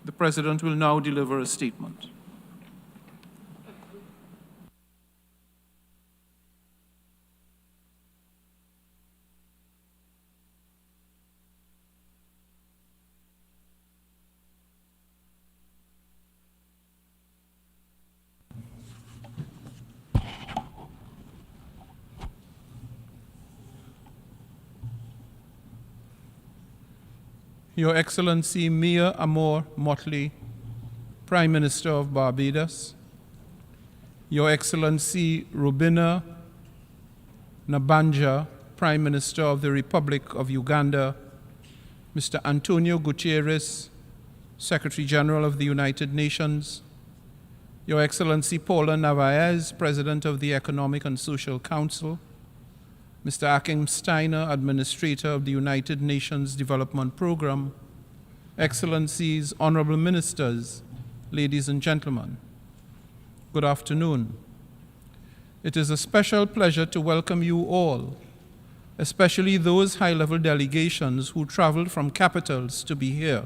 The President will now deliver a statement. Your Excellency Amor Mottley, Prime Minister of Barbados, Your Excellency Robinah, Nabbanja, Prime Minister of the Republic of Uganda, Mr. Antonio Guterres, Secretary General of the United Nations, Your Excellency Paula Narvaéz, President of the Economic and Social Council, Mr. Achim Steiner, Administrator of the United Nations Development Programme, Excellencies, Honourable Ministers, ladies and gentlemen, good afternoon. It is a special pleasure to welcome you all, especially those high-level delegations who traveled from capitals to be here,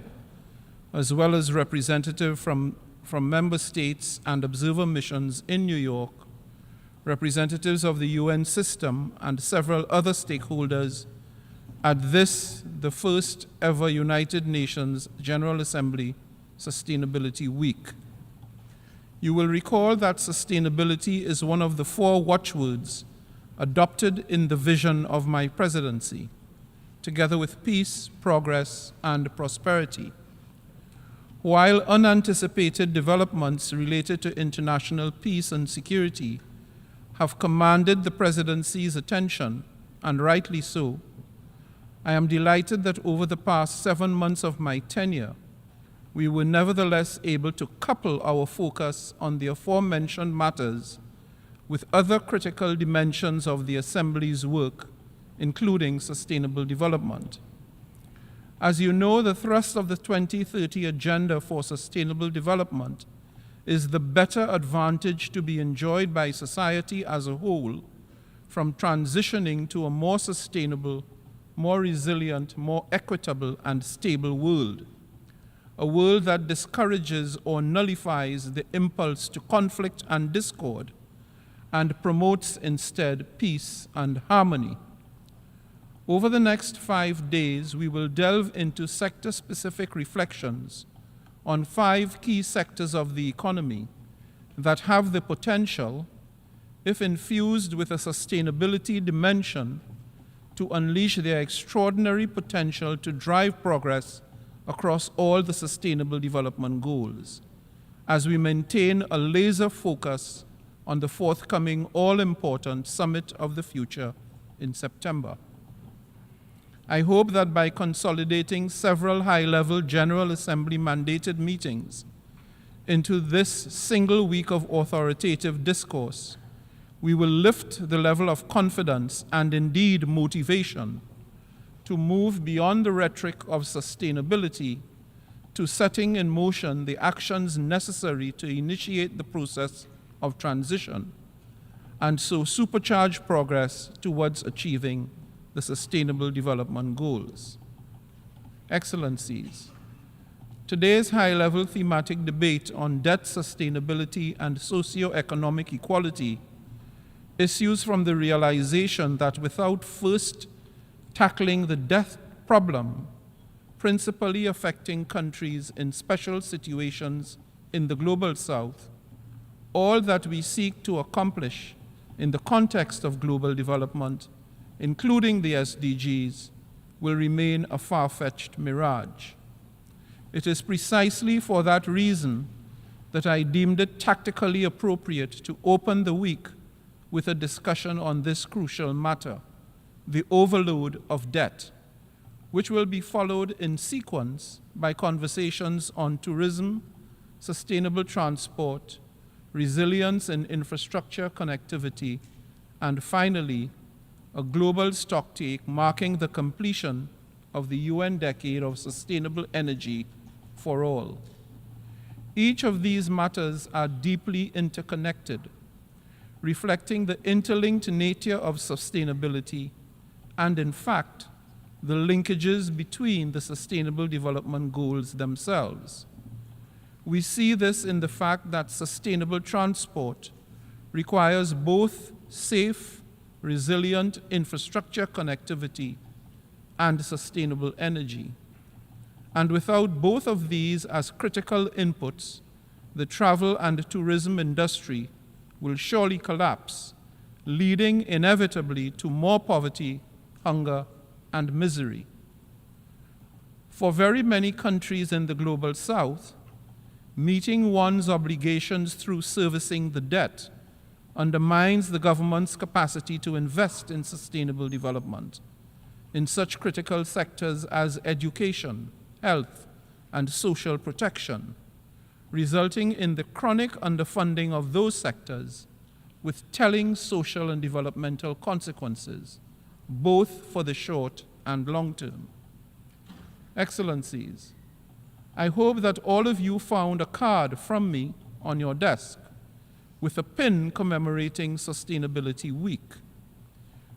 as well as representatives from member states and observer missions in New York, representatives of the UN system, and several other stakeholders at this, the first ever United Nations General Assembly Sustainability Week. You will recall that sustainability is one of the 4 watchwords adopted in the vision of my presidency, together with peace, progress, and prosperity. While unanticipated developments related to international peace and security have commanded the presidency's attention, and rightly so, I am delighted that over the past 7 months of my tenure, we were nevertheless able to couple our focus on the aforementioned matters with other critical dimensions of the Assembly's work, including sustainable development. As you know, the thrust of the 2030 Agenda for Sustainable Development is the better advantage to be enjoyed by society as a whole from transitioning to a more sustainable, more resilient, more equitable, and stable world. A world that discourages or nullifies the impulse to conflict and discord and promotes instead peace and harmony. Over the next 5 days, we will delve into sector-specific reflections on 5 key sectors of the economy that have the potential, if infused with a sustainability dimension, to unleash their extraordinary potential to drive progress across all the Sustainable Development Goals, as we maintain a laser focus on the forthcoming all-important Summit of the Future in September. I hope that by consolidating several high-level General Assembly mandated meetings into this single week of authoritative discourse, we will lift the level of confidence and indeed motivation to move beyond the rhetoric of sustainability to setting in motion the actions necessary to initiate the process of transition and so supercharge progress towards achieving the Sustainable Development Goals. Excellencies, today's high-level thematic debate on debt sustainability and socio-economic equality issues from the realization that without first tackling the debt problem, principally affecting countries in special situations in the Global South, all that we seek to accomplish in the context of global development, including the SDGs, will remain a far-fetched mirage. It is precisely for that reason that I deemed it tactically appropriate to open the week with a discussion on this crucial matter, the overload of debt, which will be followed in sequence by conversations on tourism, sustainable transport, resilience in infrastructure connectivity, and finally, a global stocktake marking the completion of the UN Decade of Sustainable Energy for All. Each of these matters are deeply interconnected, reflecting the interlinked nature of sustainability and, in fact, the linkages between the Sustainable Development Goals themselves. We see this in the fact that sustainable transport requires both safe, resilient infrastructure connectivity and sustainable energy. And without both of these as critical inputs, the travel and tourism industry will surely collapse, leading inevitably to more poverty, hunger, and misery. For very many countries in the global south, meeting one's obligations through servicing the debt undermines the government's capacity to invest in sustainable development in such critical sectors as education, health, and social protection, resulting in the chronic underfunding of those sectors with telling social and developmental consequences, both for the short and long term. Excellencies, I hope that all of you found a card from me on your desk with a pin commemorating Sustainability Week.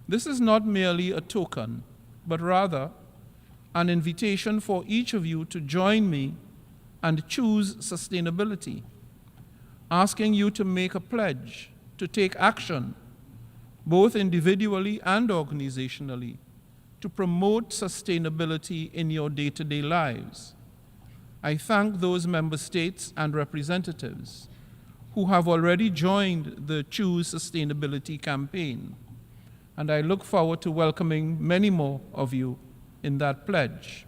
This is not merely a token, but rather an invitation for each of you to join me and choose sustainability, asking you to make a pledge, to take action, both individually and organizationally, to promote sustainability in your day-to-day lives. I thank those member states and representatives who have already joined the Choose Sustainability campaign, and I look forward to welcoming many more of you in that pledge.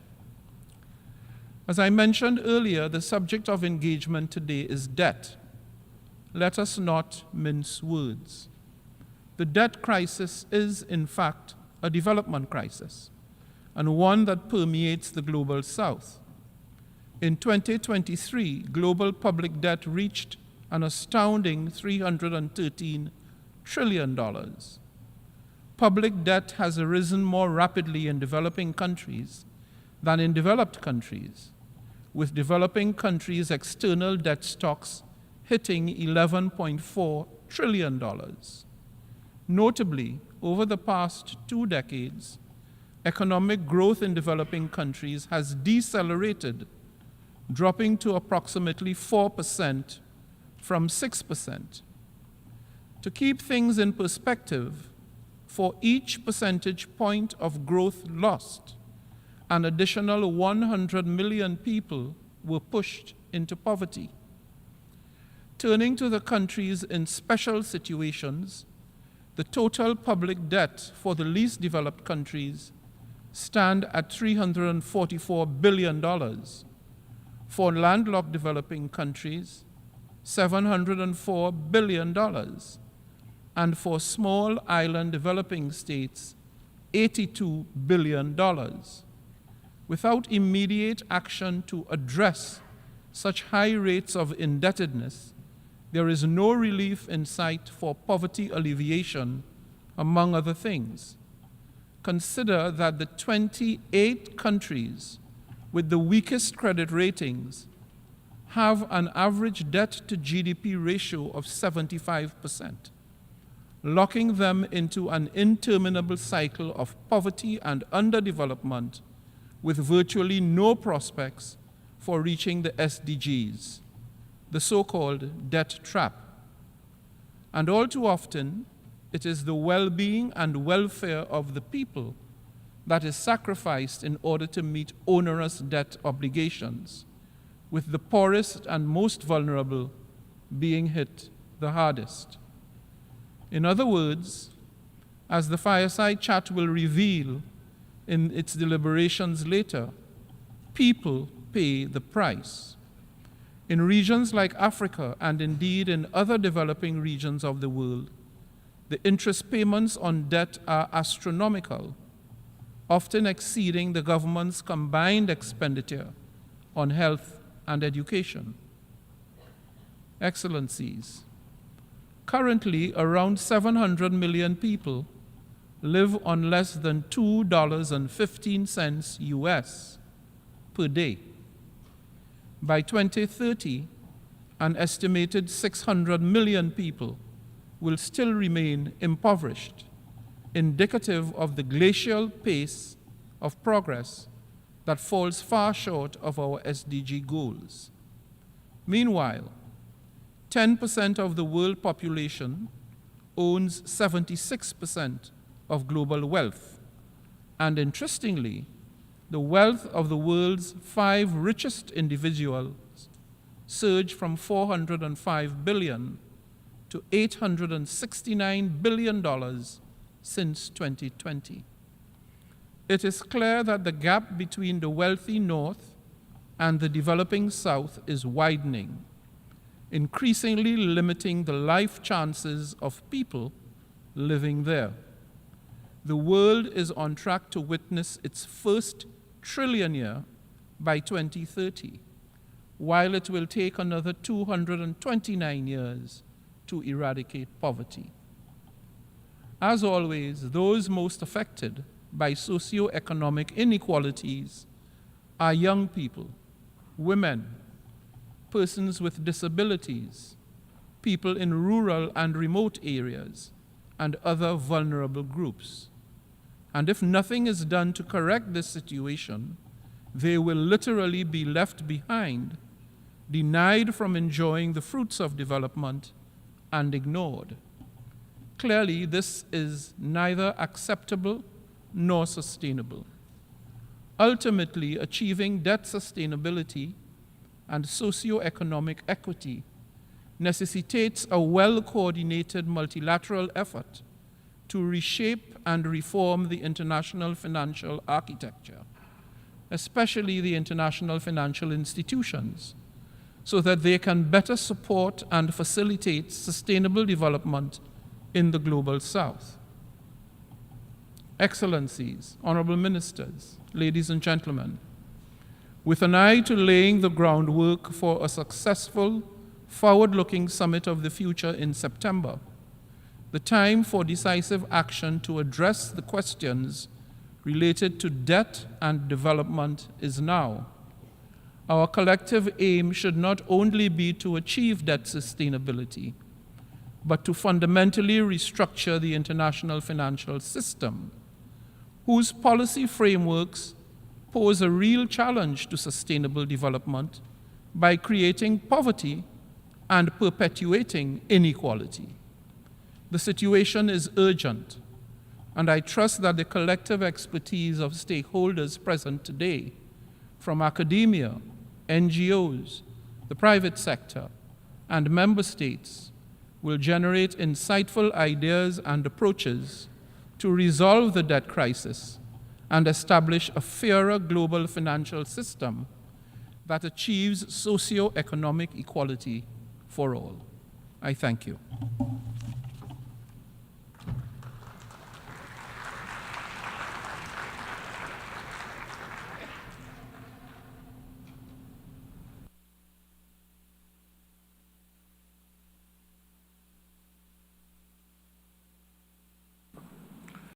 As I mentioned earlier, the subject of engagement today is debt. Let us not mince words. The debt crisis is, in fact, a development crisis, and one that permeates the global south. In 2023, global public debt reached an astounding $313 trillion. Public debt has arisen more rapidly in developing countries than in developed countries, with developing countries' external debt stocks hitting $11.4 trillion. Notably, over the past 2 decades, economic growth in developing countries has decelerated, dropping to approximately 4% from 6%. To keep things in perspective, for each percentage point of growth lost, an additional 100 million people were pushed into poverty. Turning to the countries in special situations, the total public debt for the least developed countries stand at $344 billion. For landlocked developing countries, $704 billion. And for small island developing states, $82 billion. Without immediate action to address such high rates of indebtedness, there is no relief in sight for poverty alleviation, among other things. Consider that the 28 countries with the weakest credit ratings have an average debt to GDP ratio of 75%, locking them into an interminable cycle of poverty and underdevelopment with virtually no prospects for reaching the SDGs, the so-called debt trap. And all too often, it is the well-being and welfare of the people that is sacrificed in order to meet onerous debt obligations, with the poorest and most vulnerable being hit the hardest. In other words, as the fireside chat will reveal in its deliberations later, people pay the price. In regions like Africa, and indeed in other developing regions of the world, the interest payments on debt are astronomical, often exceeding the government's combined expenditure on health and education. Excellencies, currently around 700 million people live on less than $2.15 US per day. By 2030, an estimated 600 million people will still remain impoverished, indicative of the glacial pace of progress that falls far short of our SDG goals. Meanwhile, 10% of the world population owns 76% of global wealth. And interestingly, the wealth of the world's 5 richest individuals surged from $405 billion to $869 billion since 2020. It is clear that the gap between the wealthy North and the developing South is widening, increasingly limiting the life chances of people living there. The world is on track to witness its first trillion year by 2030, while it will take another 229 years to eradicate poverty. As always, those most affected by socio-economic inequalities are young people, women, persons with disabilities, people in rural and remote areas, and other vulnerable groups. And if nothing is done to correct this situation, they will literally be left behind, denied from enjoying the fruits of development, and ignored. Clearly, this is neither acceptable nor sustainable. Ultimately, achieving debt sustainability and socio-economic equity necessitates a well-coordinated multilateral effort to reshape and reform the international financial architecture, especially the international financial institutions, so that they can better support and facilitate sustainable development in the global South. Excellencies, Honourable Ministers, ladies and gentlemen, with an eye to laying the groundwork for a successful, forward-looking summit of the future in September, the time for decisive action to address the questions related to debt and development is now. Our collective aim should not only be to achieve debt sustainability, but to fundamentally restructure the international financial system, whose policy frameworks pose a real challenge to sustainable development by creating poverty and perpetuating inequality. The situation is urgent, and I trust that the collective expertise of stakeholders present today, from academia, NGOs, the private sector, and member states, will generate insightful ideas and approaches to resolve the debt crisis and establish a fairer global financial system that achieves socio-economic equality for all. I thank you.